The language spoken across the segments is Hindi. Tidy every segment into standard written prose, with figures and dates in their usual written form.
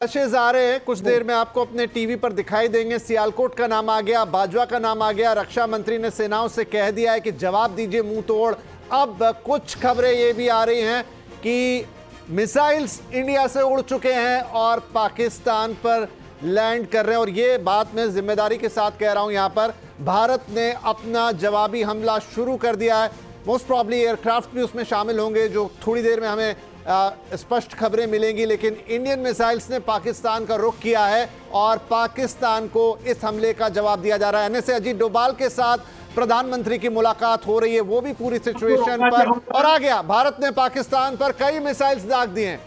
फ्लैशेज आ रहे हैं, कुछ देर में आपको अपने टीवी पर दिखाई देंगे। सियालकोट का नाम आ गया, बाजवा का नाम आ गया। रक्षा मंत्री ने सेनाओं से कह दिया है कि जवाब दीजिए मुंह तोड़। अब कुछ खबरें ये भी आ रही हैं कि मिसाइल्स इंडिया से उड़ चुके हैं और पाकिस्तान पर लैंड कर रहे हैं। और ये बात मैं जिम्मेदारी के साथ कह रहा हूं, यहां पर भारत ने अपना जवाबी हमला शुरू कर दिया है। मोस्ट प्रॉब्ली एयरक्राफ्ट भी उसमें शामिल होंगे, जो थोड़ी देर में हमें स्पष्ट खबरें मिलेंगी। लेकिन इंडियन मिसाइल्स ने पाकिस्तान का रुख किया है और पाकिस्तान को इस हमले का जवाब दिया जा रहा है। एनएसए अजीत डोभाल के साथ प्रधानमंत्री की मुलाकात हो रही है, वो भी पूरी सिचुएशन पर और आ गया। भारत ने पाकिस्तान पर कई मिसाइल्स दाग दिए हैं।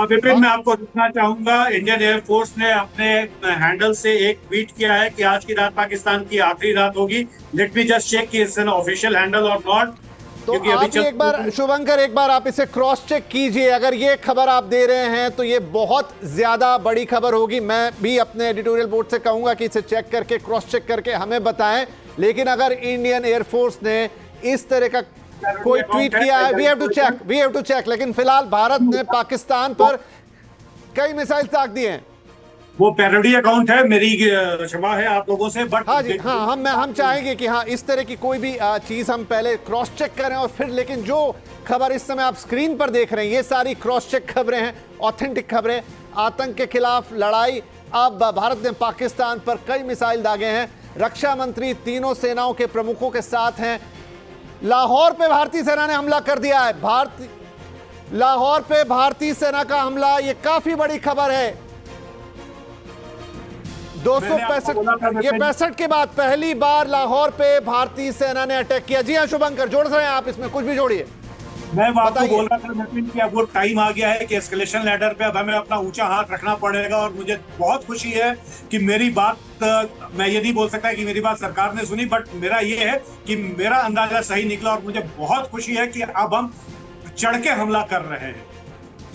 विपिन, मैं आपको बताना चाहूंगा, इंडियन एयरफोर्स ने अपने हैंडल से एक ट्वीट किया है कि आज की रात पाकिस्तान की आखिरी रात होगी। लेट मी जस्ट चेक कि इट्स एन ऑफिशियल हैंडल और नॉट। तो आप एक बार शुभंकर, एक बार आप इसे क्रॉस चेक कीजिए। अगर ये खबर आप दे रहे हैं तो ये बहुत ज्यादा बड़ी खबर होगी। मैं भी अपने एडिटोरियल बोर्ड से कहूंगा कि इसे चेक करके, क्रॉस चेक करके हमें बताएं। लेकिन अगर इंडियन एयरफोर्स ने इस तरह का कोई ट्वीट किया है, वी हैव टू चेक। लेकिन फिलहाल भारत ने पाकिस्तान पर कई मिसाइल दाग दिए हैं। वो पैरोडी अकाउंट है, मेरी क्षमा है आप लोगों से। बट हाँ जी, हाँ, हम चाहेंगे कि हाँ, इस तरह की कोई भी चीज हम पहले क्रॉस चेक करें और फिर। लेकिन जो खबर इस समय आप स्क्रीन पर देख रहे हैं, ये सारी क्रॉस चेक खबरें हैं, ऑथेंटिक खबरें। आतंक के खिलाफ लड़ाई, अब भारत ने पाकिस्तान पर कई मिसाइल दागे हैं। रक्षा मंत्री तीनों सेनाओं के प्रमुखों के साथ हैं। लाहौर पे भारतीय सेना ने हमला कर दिया है। लाहौर पे भारतीय सेना का हमला, ये काफी बड़ी खबर है। 265 के बाद पहली बार लाहौर पे भारतीय सेना ने अटैक किया। जी हाँ शुभंकर, जोड़ रहे हैं आप, इसमें कुछ भी जोड़िए। मैं आपको बोल रहा था नितिन कि अब वो टाइम आ गया है कि एस्केलेशन लैडर पे अब हमें अपना ऊंचा हाथ रखना पड़ेगा। और मुझे बहुत खुशी है कि मेरी बात, मैं ये नहीं बोल सकता कि मेरी बात सरकार ने सुनी, बट मेरा ये है कि मेरा अंदाजा सही निकला। और मुझे बहुत खुशी है कि अब हम चढ़ के हमला कर रहे हैं।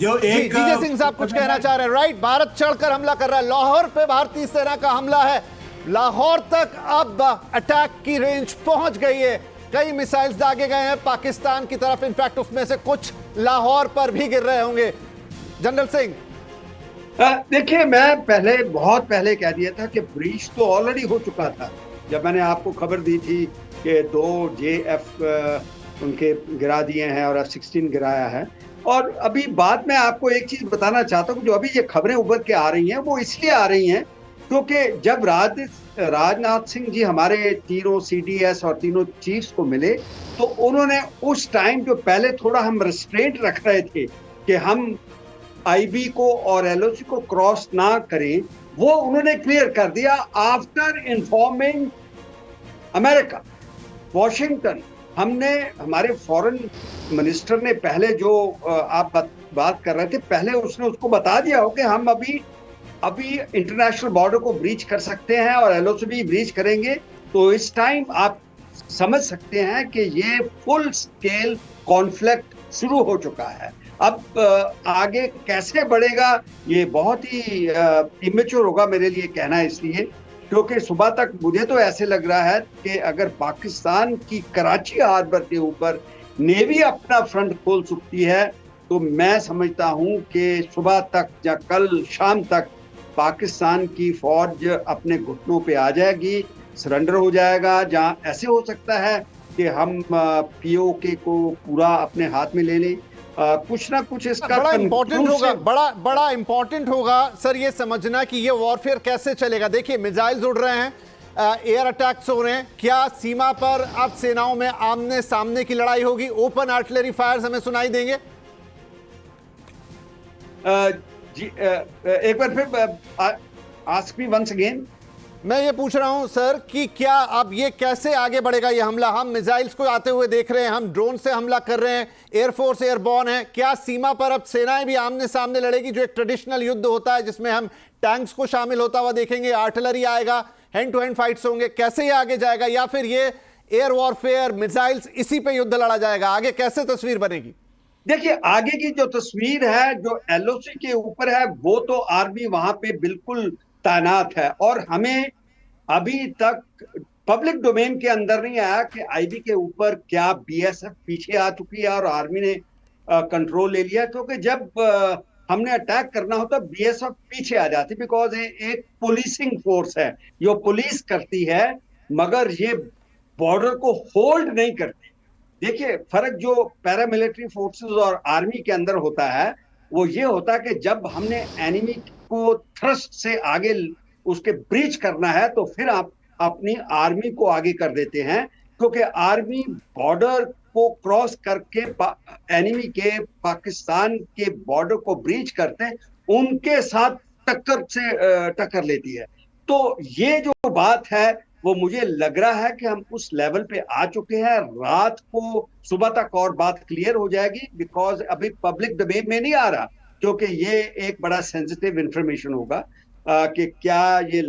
जो एक जीजे सिंह साहब कुछ कहना चाह रहे हैं, राइट? भारत चढ़कर हमला कर रहा है। लाहौर पे भारतीय सेना का हमला है। लाहौर तक अब अटैक की रेंज पहुंच गई है। कई मिसाइल्स दागे गए हैं पाकिस्तान की तरफ। इनफैक्ट उसमें से कुछ लाहौर पर भी गिर रहे होंगे। जनरल सिंह, देखिए, मैं बहुत पहले कह दिया था कि ब्रीच तो ऑलरेडी हो चुका था। जब मैंने आपको खबर दी थी कि 2 JF उनके गिरा दिए हैं और F-16 गिराया है। और अभी बाद में आपको एक चीज बताना चाहता हूँ, जो अभी ये खबरें उभर के आ रही हैं वो इसलिए आ रही हैं क्योंकि जब राजनाथ सिंह जी हमारे तीनों CDS और तीनों चीफ्स को मिले, तो उन्होंने उस टाइम, जो पहले थोड़ा हम रेस्ट्रेंट रख रहे थे कि हम IB को और LOC को क्रॉस ना करें, वो उन्होंने क्लियर कर दिया। आफ्टर इन्फॉर्मिंग अमेरिका, वॉशिंगटन, हमारे फॉरेन मिनिस्टर ने पहले, जो आप बात कर रहे थे, पहले उसने उसको बता दिया हो कि हम अभी इंटरनेशनल बॉर्डर को ब्रीच कर सकते हैं और LOC भी ब्रीच करेंगे। तो इस टाइम आप समझ सकते हैं कि ये फुल स्केल कॉन्फ्लिक्ट शुरू हो चुका है। अब आगे कैसे बढ़ेगा ये बहुत ही इमेच्योर होगा मेरे लिए कहना, इसलिए क्योंकि सुबह तक मुझे तो ऐसे लग रहा है कि अगर पाकिस्तान की कराची हार्बर के ऊपर नेवी अपना फ्रंट खोल सकती है, तो मैं समझता हूं कि सुबह तक या कल शाम तक पाकिस्तान की फौज अपने घुटनों पे आ जाएगी, सरेंडर हो जाएगा। जहां ऐसे हो सकता है कि हम POK को पूरा अपने हाथ में ले लें। कुछ ना कुछ इसका बड़ा इंपॉर्टेंट होगा, बड़ा इंपॉर्टेंट होगा सर ये समझना कि ये वॉरफेयर कैसे चलेगा। देखिए, मिसाइल्स उड़ रहे हैं, एयर अटैक्स हो रहे हैं। क्या सीमा पर अब सेनाओं में आमने सामने की लड़ाई होगी? ओपन आर्टिलरी फायर्स हमें सुनाई देंगे? जी, एक बार फिर आस्क मी वंस अगेन। मैं ये पूछ रहा हूं सर कि क्या अब ये कैसे आगे बढ़ेगा ये हमला? हम मिसाइल्स को आते हुए देख रहे हैं, हम ड्रोन से हमला कर रहे हैं, एयरफोर्स एयरबॉर्न है। क्या सीमा पर अब सेनाएं भी आमने सामने लड़ेगी, जो एक ट्रेडिशनल युद्ध होता है जिसमें हम टैंक्स को शामिल होता हुआ देखेंगे, आर्टिलरी आएगा, हैंड टू हैंड फाइट्स होंगे? कैसे ये आगे जाएगा? या फिर ये एयर वॉरफेयर, मिसाइल्स, इसी पे युद्ध लड़ा जाएगा? आगे कैसे तस्वीर बनेगी? देखिए, आगे की जो तस्वीर है, जो LOC के ऊपर है, वो तो आर्मी वहां पे बिल्कुल तैनात है। और हमें अभी तक पब्लिक डोमेन के अंदर नहीं आया कि IB के ऊपर क्या BSF पीछे आ चुकी है और आर्मी ने कंट्रोल ले लिया। क्योंकि जब हमने अटैक करना होता बीएसएफ पीछे आ जाती, बिकॉज ये एक पुलिसिंग फोर्स है, जो पुलिस करती है, मगर ये बॉर्डर को होल्ड नहीं करती। देखिए फर्क जो पैरामिलिट्री फोर्सेस और आर्मी के अंदर होता है वो ये होता है कि जब हमने एनिमी को थ्रस्ट से आगे उसके ब्रीच करना है तो फिर आप अपनी आर्मी को आगे कर देते हैं, क्योंकि आर्मी बॉर्डर को क्रॉस करके एनिमी के पाकिस्तान के बॉर्डर को ब्रीच करते उनके साथ टक्कर लेती है। तो ये जो बात है वो मुझे लग रहा है कि हम उस लेवल पे आ चुके हैं। रात को सुबह तक और बात क्लियर हो जाएगी, बिकॉज अभी पब्लिक डोमेन में नहीं आ रहा, क्योंकि ये एक बड़ा सेंसिटिव इंफॉर्मेशन होगा कि क्या ये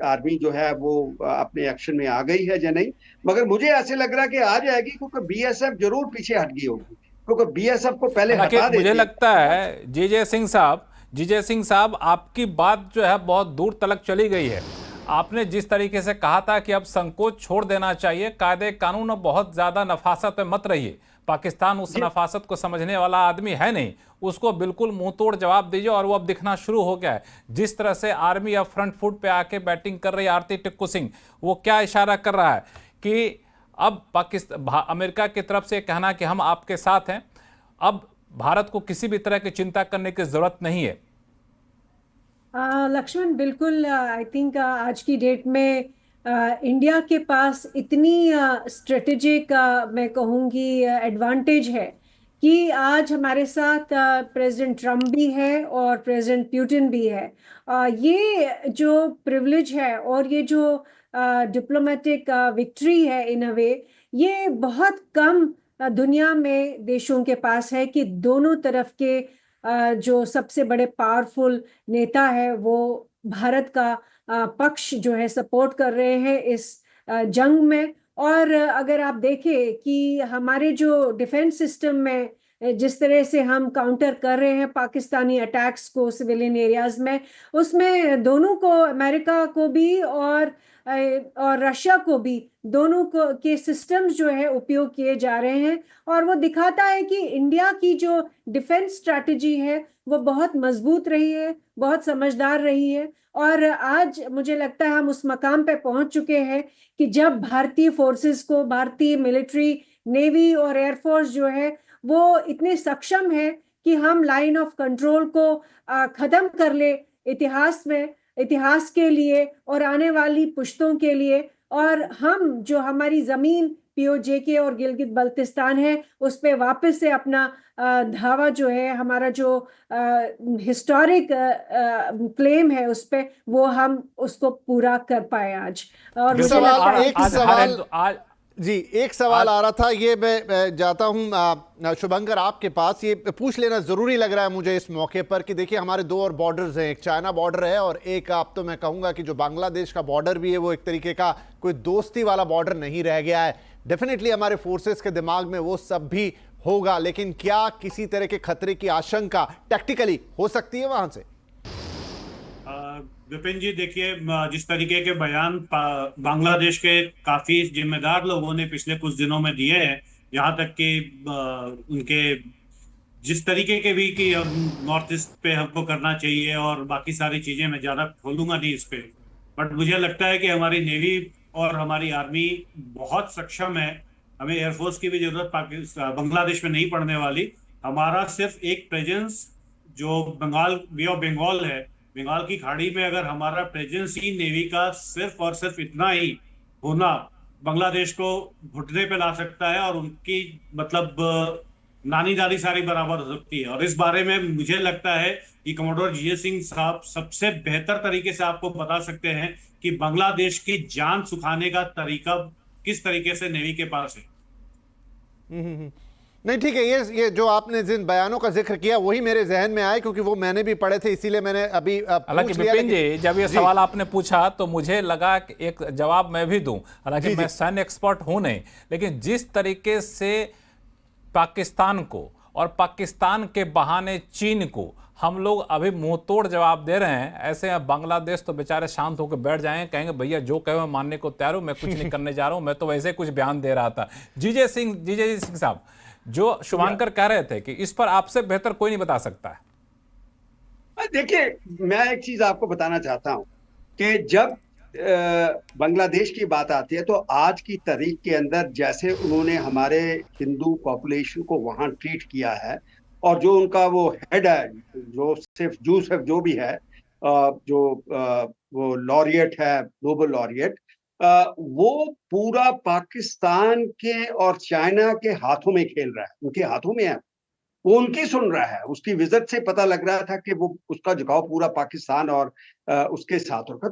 आर्मी जो है वो अपने एक्शन में आ गई है या नहीं। मगर मुझे ऐसे लग रहा है कि आ जाएगी, क्योंकि बीएसएफ जरूर पीछे हट गई होगी, क्योंकि बीएसएफ को पहले हटा देती। मुझे लगता है जीजे सिंह साहब आपकी बात जो है बहुत दूर तलक चली गई है। आपने जिस तरीके से कहा था कि अब संकोच छोड़ देना चाहिए, कायदे कानून बहुत ज्यादा नफासत में मत रहिए, पाकिस्तान उस नफासत को समझने वाला आदमी है नहीं, उसको बिल्कुल मुंह तोड़ जवाब दीजिए। और वो अब दिखना शुरू हो गया है, जिस तरह से आर्मी अब फ्रंट फुट पे आके बैटिंग कर रही है आरती टिक्कू सिंह, वो क्या इशारा कर रहा है कि अब पाकिस्तान अमेरिका की तरफ से कहना कि हम आपके साथ हैं, अब भारत को किसी भी तरह की चिंता करने की जरूरत नहीं है। लक्ष्मण, बिल्कुल। आई थिंक आज की डेट में इंडिया के पास इतनी स्ट्रेटेजिक मैं कहूँगी एडवांटेज है कि आज हमारे साथ प्रेसिडेंट ट्रम्प भी है और प्रेसिडेंट पुतिन भी है। ये जो प्रिविलेज है और ये जो डिप्लोमेटिक विक्ट्री है इन अ वे, ये बहुत कम दुनिया में देशों के पास है कि दोनों तरफ के जो सबसे बड़े पावरफुल नेता है वो भारत का पक्ष जो है सपोर्ट कर रहे हैं इस जंग में। और अगर आप देखें कि हमारे जो डिफेंस सिस्टम में जिस तरह से हम काउंटर कर रहे हैं पाकिस्तानी अटैक्स को सिविलियन एरियाज में, उसमें दोनों को, अमेरिका को भी और रशिया को भी, दोनों को के सिस्टम्स जो है उपयोग किए जा रहे हैं। और वो दिखाता है कि इंडिया की जो डिफेंस स्ट्रैटेजी है वो बहुत मजबूत रही है, बहुत समझदार रही है। और आज मुझे लगता है हम उस मकाम पे पहुंच चुके हैं कि जब भारतीय फोर्सेस को, भारतीय मिलिट्री, नेवी और एयरफोर्स जो है वो इतने सक्षम है कि हम लाइन ऑफ कंट्रोल को खत्म कर ले इतिहास के लिए और आने वाली पुश्तों के लिए। और हम जो हमारी जमीन पीओजेके और गिलगित बल्तिस्तान है उस पे वापस से अपना धावा जो है, हमारा जो हिस्टोरिक क्लेम है उस पे, वो हम उसको पूरा कर पाए आज। और मुझे लगता है एक सवाल आ रहा था, ये मैं जाता हूं शुभंकर आपके पास, ये पूछ लेना जरूरी लग रहा है मुझे इस मौके पर कि देखिए हमारे दो और बॉर्डर्स हैं, एक चाइना बॉर्डर है और एक, आप तो मैं कहूंगा कि जो बांग्लादेश का बॉर्डर भी है वो एक तरीके का कोई दोस्ती वाला बॉर्डर नहीं रह गया है। डेफिनेटली हमारे फोर्सेस के दिमाग में वो सब भी होगा, लेकिन क्या किसी तरह के खतरे की आशंका टैक्टिकली हो सकती है वहां से? विपिन जी, देखिए जिस तरीके के बयान बांग्लादेश के काफी जिम्मेदार लोगों ने पिछले कुछ दिनों में दिए हैं, यहाँ तक कि उनके जिस तरीके के भी कि नॉर्थ ईस्ट पे हमको करना चाहिए और बाकी सारी चीजें, मैं ज्यादा खोलूंगा नहीं इस पे, बट मुझे लगता है कि हमारी नेवी और हमारी आर्मी बहुत सक्षम है। हमें एयरफोर्स की भी जरूरत बांग्लादेश में नहीं पड़ने वाली। हमारा सिर्फ एक प्रेजेंस जो बे ऑफ बंगाल है, बंगाल की खाड़ी में, अगर हमारा प्रेजेंस ही नेवी का सिर्फ और सिर्फ इतना ही होना बांग्लादेश को घुटने पे ला सकता है और उनकी मतलब नानी दादी सारी बराबर हो सकती है। और इस बारे में मुझे लगता है कि कमोडोर जीजे सिंह साहब सबसे बेहतर तरीके से आपको बता सकते हैं कि बांग्लादेश की जान सुखाने का तरीका किस तरीके से नेवी के पास है। नहीं, ठीक है, ये जो आपने जिन बयानों का जिक्र किया वही मेरे जहन में आए, क्योंकि वो मैंने भी पढ़े थे, इसीलिए मैंने अभी हालांकि विपिन जी जब ये सवाल आपने पूछा तो मुझे लगा कि एक जवाब मैं भी दूं, हालांकि मैं सैन्य एक्सपर्ट हूं नहीं, लेकिन जिस तरीके से पाकिस्तान को और पाकिस्तान के बहाने चीन को हम लोग अभी मुंह तोड़ जवाब दे रहे हैं, ऐसे बांग्लादेश तो बेचारे शांत होकर बैठ जाएंगे, कहेंगे भैया जो कहे मैं मानने को तैयार हूं, मैं कुछ नहीं करने जा रहा हूं, मैं तो वैसे कुछ बयान दे रहा था। जीजे सिंह साहब, जो शुभांकर कह रहे थे कि इस पर आपसे बेहतर कोई नहीं बता सकता है। देखिए, मैं एक चीज आपको बताना चाहता हूँ कि जब बांग्लादेश की बात आती है तो आज की तारीख के अंदर जैसे उन्होंने हमारे हिंदू पॉपुलेशन को वहां ट्रीट किया है, और जो उनका वो हेड है, जो सिर्फ जूसेफ जो भी है, वो लॉरियट है, नोबल लॉरियट, वो पूरा पाकिस्तान के और चाइना के हाथों में खेल रहा है, उनके हाथों में है। वो उनकी सुन रहा है। उसकी विजिट से पता लग रहा था कि वो उसका झुकाव पूरा पाकिस्तान और उसके साथ होगा।